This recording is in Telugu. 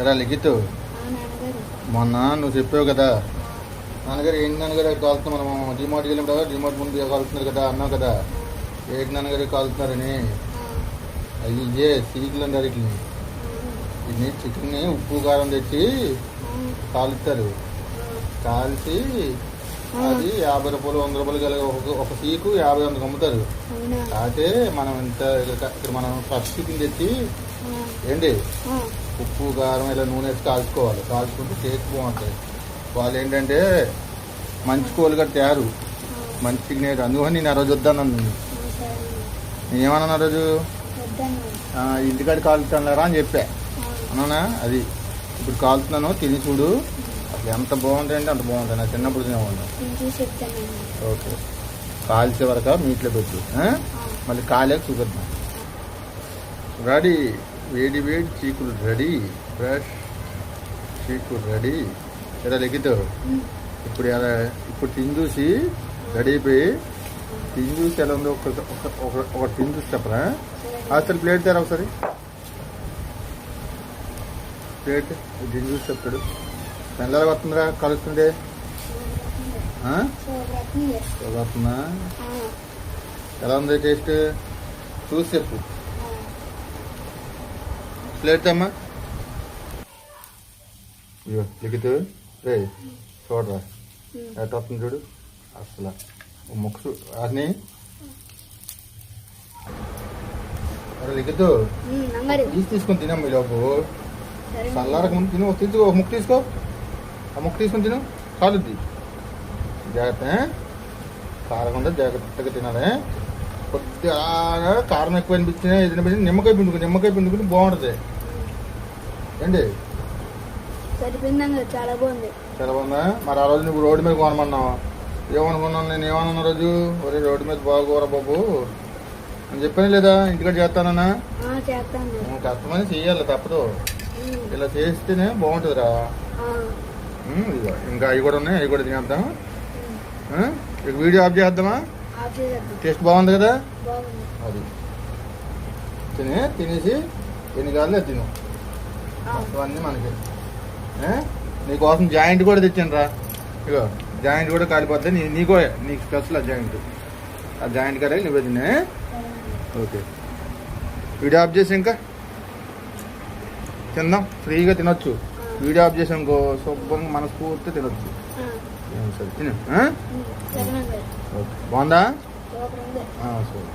ఎరా లిఖిత్, మొన్న నువ్వు చెప్పావు కదా నాన్నగారు, ఏంటి నాన్నగారు కాలుతున్నా, మనం డిమార్ట్కి వెళ్ళినప్పుడు కదా, డిమార్ట్ ముందు కాలుతున్నారు కదా అన్నావు కదా, ఏంటి నాన్నగారు కాలుతున్నారని. అయ్యే సీకులు అంటారు వీటిని. వీటిని చికెన్ని ఉప్పు కారం తెచ్చి కాలుస్తారు. కాల్చి అది 50 రూపాయలు 100 రూపాయలు కలిగి ఒక సీకు 50-100 అమ్ముతారు. అయితే మనం ఇంత ఇక్కడ మనం ఫస్ట్ చికెన్ తెచ్చి ఏంటి ఉప్పు కారం ఇలా నూనె వేసి కాల్చుకోవాలి. కాల్చుకుంటే టేస్ట్ బాగుంటుంది. వాళ్ళు ఏంటంటే మంచి కోళ్ళు కూడా తయారు, మంచి చికెన్ వేయరు. అందుకని నేను ఆ రోజు వద్దాను. నేను ఏమన్నా ఆ రోజు ఇంటికాడ కాలుతానులేరా అని చెప్పా అన్నా. అది ఇప్పుడు కాలుతున్నాను, తిని చూడు. అసలు ఎంత బాగుంటాయి అంటే అంత బాగుంటాయి. నా చిన్నప్పుడు తినేవాళ్ళు. ఓకే, కాల్చే వరకు మీట్లో పెట్టు, మళ్ళీ కాలేక చూపిద్దాం. రెడీ, వేడి వేడి చీకులు రెడీ, ఫ్రెష్ చీకులు రెడీ. ఎలా లెక్కితో ఇప్పుడు తిని చూసి రెడీ అయిపోయి తిని చూసి ఎలా ఉందో ఒక తిని చూసి చెప్పరా. అసలు ప్లేట్ తేరా ఒకసారి, ప్లేట్ తిని చూసి చెప్తాడు. ఎలా వస్తుందిరా కలుస్తుండే వస్తుందా? ఎలా ఉంది టేస్ట్ చూసి చెప్పు. ప్లేట్ అమ్మా. ఇగో లిఖిత్ రే చూడరా ఎట్లా వస్తుంది చూడు. అసలు ముక్సు అని లిఖిత్ తీసుకొని తినమ్మ. ఈ లోపు చల్లారకు ముందు తిను. తీసుకో, ఒక ముక్కు తీసుకో. ఆ ముక్కు తీసుకొని తిను, కాలుద్ది. జాగ్రత్త, కారకుండా జాగ్రత్తగా తినాలి. కొద్దిగా కారం ఎక్కువ అనిపించినా ఏదైనా పెట్టి నిమ్మకాయ పిండుకుని బాగుంటుంది. ఏంటి చాలా బాగుందా? మరి ఆ రోజు నువ్వు రోడ్డు మీద కొనమన్నావు. ఏమనుకున్నాను నేను? ఏమన్నా రోజు ఒరే రోడ్డు మీద బాగోరా బాబు అని చెప్పాను లేదా? ఇంటికాడ చేస్తానన్నా. కష్టమని చెయ్యాలి, తప్పదు. ఇలా చేస్తేనే బాగుంటుందిరా. ఇంకా అవి కూడా ఉన్నాయి, అవి కూడా తినేద్దాం. వీడియో ఆఫ్ చేద్దామా? టేస్ట్ బాగుంది కదా? అది తినేసి ఎన్ని కాదులే తిను. అన్నీ మనకి. నీకోసం జాయింట్ కూడా తెచ్చాను రా. ఇగో జాయింట్ కూడా కాలిపోద్ది. నీకు స్పెషల్ ఆ జాయింట్. ఆ జాయింట్ కర్రీ నువ్వే తినే. ఓకే, వీడియో ఆఫ్ చేసి ఇంకా తిందాం. ఫ్రీగా తినొచ్చు. వీడియో ఆఫ్ చేసాం ఇంకో శుభ్రంగా మనస్ఫూర్తిగా తినొచ్చు. సరే తిను. ఓకే, బాగుందా? సరే.